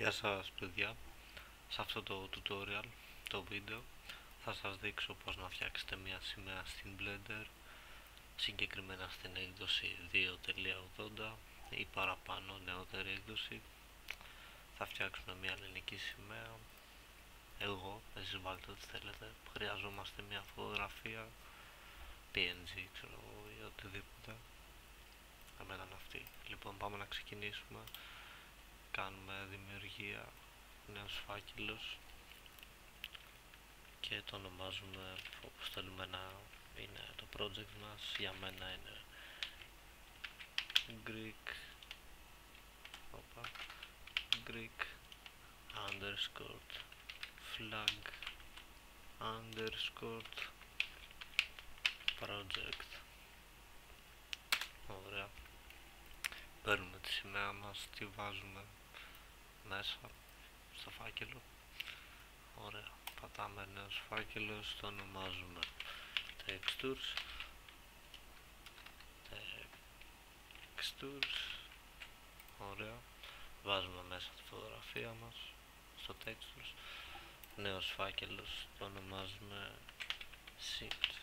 Γεια σας παιδιά, σε αυτό το tutorial, το βίντεο, θα σας δείξω πώς να φτιάξετε μια σημαία στην Blender, συγκεκριμένα στην έκδοση 2.80 ή παραπάνω νεότερη έκδοση. Θα φτιάξουμε μια ελληνική σημαία, εσείς βάλτε ό,τι θέλετε, χρειαζόμαστε μια φωτογραφία, PNG ξέρω ή οτιδήποτε, εμένα είναι αυτή. Λοιπόν, πάμε να ξεκινήσουμε. Κάνουμε δημιουργία, νέος φάκελος και το ονομάζουμε όπως θέλουμε να είναι το project μας. Για μένα είναι Greek underscore flag underscore project. Ωραία. Παίρνουμε τη σημαία μας, τη βάζουμε μέσα στο φάκελο. Ωραία. Πατάμε νέος φάκελος, το ονομάζουμε textures. Ωραία. Βάζουμε μέσα τη φωτογραφία μας στο textures. Νέος φάκελος, το ονομάζουμε scenes.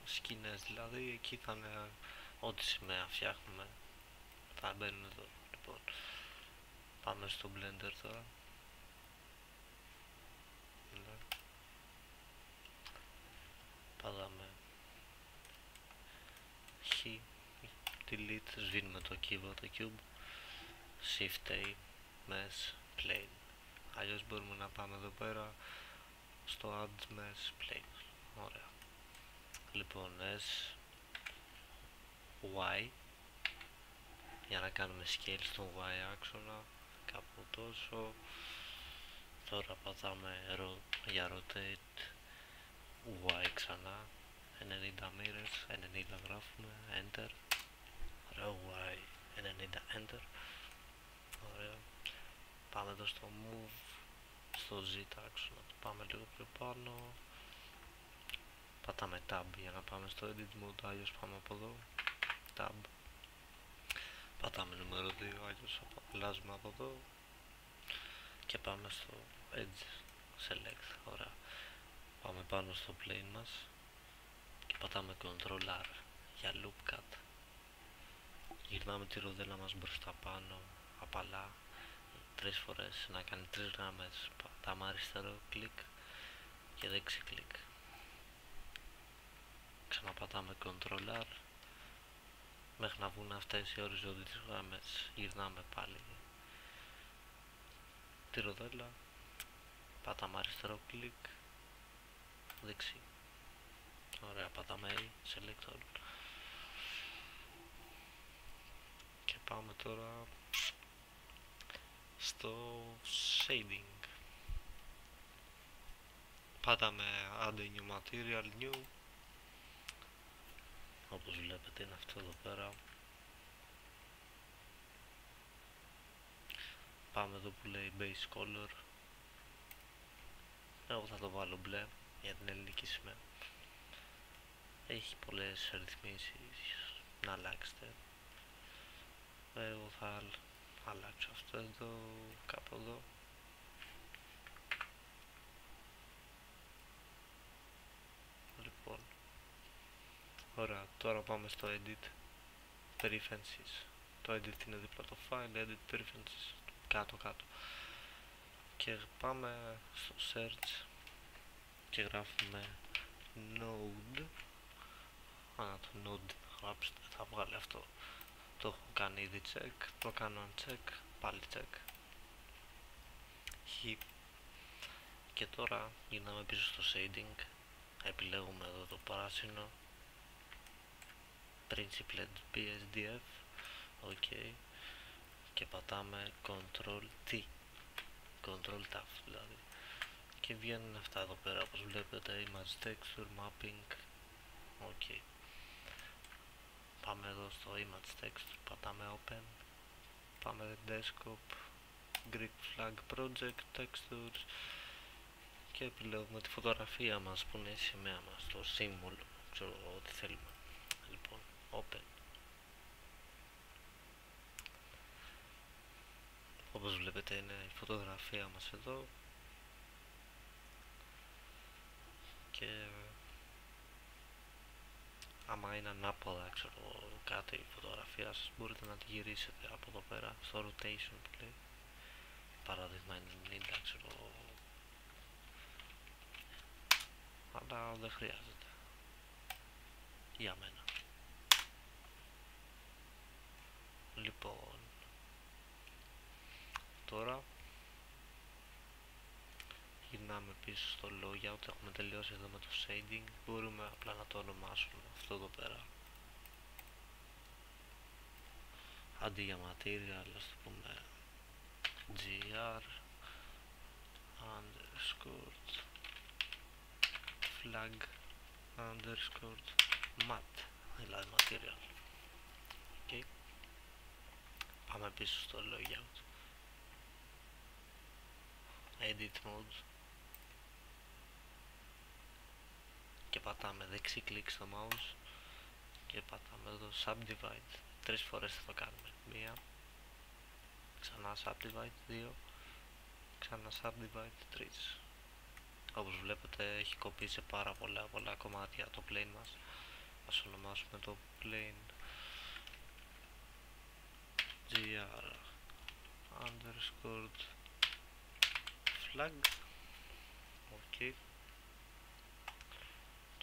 Σκηνές δηλαδή, εκεί θα είναι ό,τι σημαία φτιάχνουμε, θα μπαίνουν εδώ. Λοιπόν, πάμε στο Blender τώρα. Ναι. Πατάμε Χ, delete, σβήνουμε το cube, Shift A, Mesh, Plane. Αλλιώς μπορούμε να πάμε εδώ πέρα στο Add Mesh, Plane. Ωραία. Λοιπόν, S, Y, για να κάνουμε scale στον Y άξονα, κάπου τόσο. Τώρα πατάμε για rotate, Y ξανά, 90 μοίρες, 90 γράφουμε, enter. Ωραία, Y, 90, enter. Ωραία. Πάμε εδώ στο move, στο Z άξονα, πάμε λίγο πιο πάνω. Πατάμε tab για να πάμε στο edit mode, αλλιώς πάμε από εδώ, tab. Πατάμε νούμερο 2, αλλιώς αλλάζουμε από εδώ και πάμε στο edge select. Ωραία. Πάμε πάνω στο plane μας και πατάμε Ctrl R για loop cut. Γυρνάμε τη ροδέλα μας μπροστά πάνω απαλά 3 φορές, να κάνει 3 γραμμές. Πατάμε αριστερό κλικ και δεξί κλικ. Ξαναπατάμε Ctrl R μέχρι να βγουν αυτές οι οριζόντιες γραμμές. Γυρνάμε πάλι τη ροδέλα, πατάμε αριστερό κλικ, δεξί. Ωραία, πατάμε A, select all. Και πάμε τώρα στο shading. Πατάμε add a new material, new. Όπως βλέπετε είναι αυτό εδώ πέρα. Πάμε εδώ που λέει base color. Εγώ θα το βάλω μπλε για την ελληνική σημαία. Έχει πολλές ρυθμίσεις να αλλάξετε. Εγώ θα αλλάξω αυτό εδώ, κάπου εδώ. Λοιπόν, ωραία, τώρα πάμε στο edit preferences. Το edit είναι δίπλα το file, edit preferences, κάτω. Και πάμε στο search και γράφουμε node. Το node γράψτε, θα βγάλει αυτό. Το έχω κάνει ήδη check, το κάνω uncheck, πάλι check. Χ. Και τώρα γυρνάμε πίσω στο shading, επιλέγουμε εδώ το πράσινο, Principled BSDF, ok, και πατάμε Ctrl T, Ctrl Tab δηλαδή, και βγαίνουν αυτά εδώ πέρα όπως βλέπετε, Image Texture, Mapping, ok. Πάμε εδώ στο Image Texture, πατάμε Open, πάμε Desktop, Greek Flag Project, Textures και επιλέγουμε τη φωτογραφία μας που είναι η σημαία μας, το σύμβολο, ξέρω ό,τι θέλουμε. Λοιπόν, open. Όπως βλέπετε είναι η φωτογραφία μας εδώ και άμα είναι ανάποδα ξέρω κάτι η φωτογραφία σας μπορείτε να τη γυρίσετε από εδώ πέρα στο rotation που λέει, παράδειγμα 90 ξέρω, αλλά δεν χρειάζεται για μένα. Λοιπόν, τώρα γυρνάμε πίσω στο logout, έχουμε τελειώσει εδώ με το shading, μπορούμε απλά να το ονομάσουμε αυτό εδώ πέρα. Αντί για material, ας το πούμε gr underscore flag underscore mat, δηλαδή material. Okay. Πάμε πίσω στο logout, edit mode και πατάμε δεξί κλικ στο mouse και πατάμε εδώ subdivide. 3 φορές θα το κάνουμε. 1, ξανά subdivide, 2, ξανά subdivide, 3. Όπως βλέπετε έχει κοπεί σε πάρα πολλά κομμάτια το plane μας. Ας ονομάσουμε το plane gr underscore flag. Ok.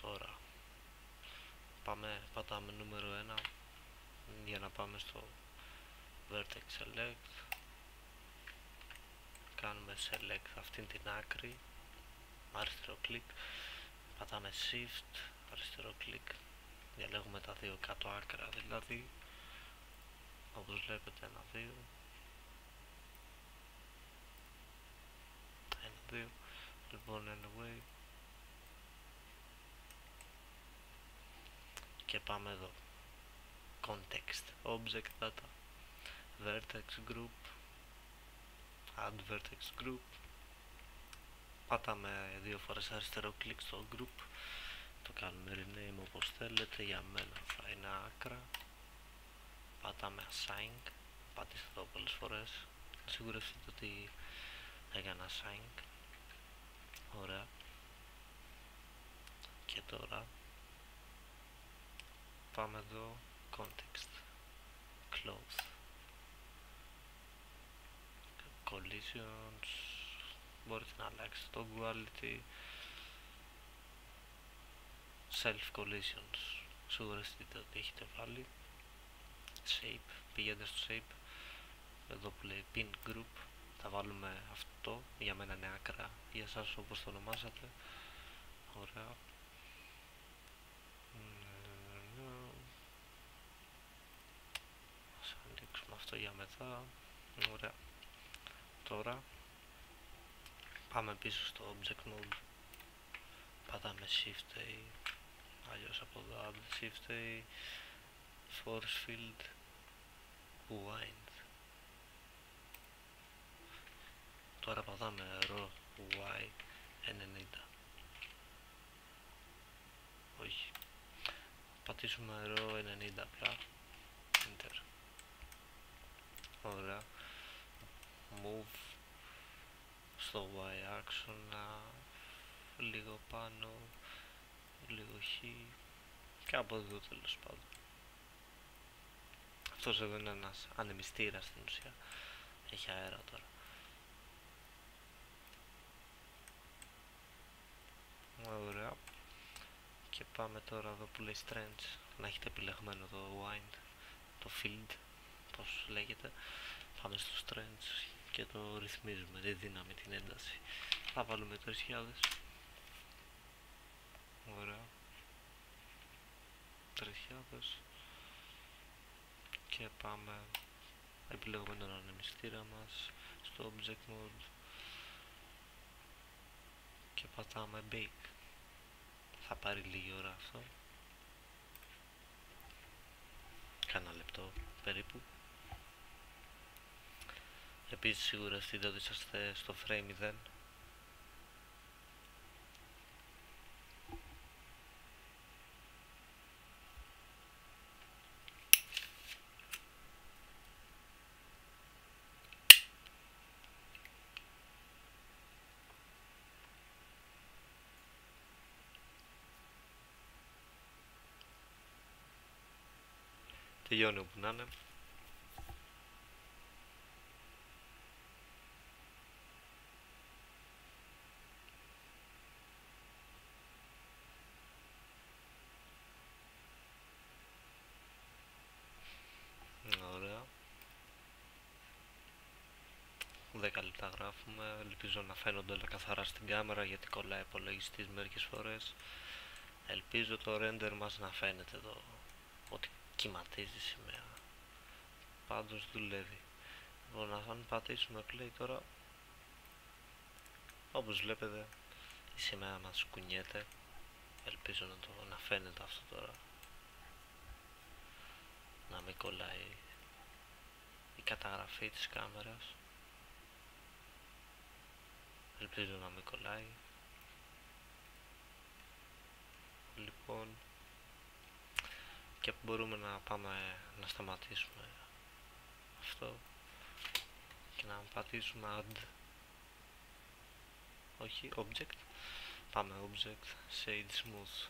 Τώρα πατάμε νούμερο 1 για να πάμε στο vertex select. Κάνουμε select αυτήν την άκρη, αριστερό κλικ, πατάμε shift, αριστερό κλικ, διαλέγουμε τα δύο κάτω άκρα, δηλαδή όπως βλέπετε 1, 2, 1, 2. Λοιπόν, anyway, και πάμε εδώ, context, object data, vertex group, add vertex group, πατάμε 2 φορές αριστερό κλικ στο group, το κάνουμε rename όπως θέλετε, για μένα θα είναι άκρα, πατάμε assign, πατήστε εδώ πολλές φορές, σιγουρευτείτε ότι έκανα assign. Ωραία. Και τώρα πάμε εδώ, context, close, collisions, μπορείτε να αλλάξετε το quality, self collisions, σιγουρευτείτε ότι έχετε βάλει, shape, πηγαίνετε στο shape, εδώ που λέει pin group, θα βάλουμε αυτό, για μένα είναι άκρα, για εσάς όπως το ονομάσατε. Ωραία. Ας ανοίξουμε αυτό για μετά. Ωραία. Τώρα πάμε πίσω στο object mode, πατάμε shift A, αλλιώς από εδώ shift A, force field, wind. Τώρα πατάμε ro y 90, όχι, πατήσουμε ro 90 απλά, enter. Ωραία. Move στο y άξονα, λίγο πάνω, λίγο χ, κάπου εδώ τέλος πάντων. Αυτός εδώ είναι ένας ανεμιστήρας στην ουσία, έχει αέρα τώρα. Ωραία. Και πάμε τώρα εδώ που λέει strength, να έχετε επιλεγμένο το wind, το field, πώς λέγεται. Πάμε στο strength και το ρυθμίζουμε, τη δύναμη, την ένταση. Θα βάλουμε 3.000. Ωραία. 3.000. Και πάμε, επιλέγουμε τον ανεμιστήρα μας στο object mode και πατάμε bake. Θα πάρει λίγη ώρα αυτό, κάνα λεπτό περίπου. Επίσης σιγουρευτείτε ότι είσαστε στο frame 0. Τελειώνει όπου να είναι. Ωραία. 10 λεπτά γράφουμε. Ελπίζω να φαίνονται όλα καθαρά στην κάμερα, γιατί κολλάει υπολογιστής μερικές φορές. Ελπίζω το render μας να φαίνεται εδώ ότι κυματίζει σήμερα. Πάντως δουλεύει. Λοιπόν, αν πατήσουμε play τώρα, όπως βλέπετε η σημαία μας κουνιέται. Ελπίζω να φαίνεται αυτό τώρα, να μην κολλάει η καταγραφή της κάμερας. Ελπίζω να μην κολλάει. Λοιπόν, και μπορούμε να πάμε να σταματήσουμε αυτό και να πατήσουμε add, όχι object, πάμε object shade smooth.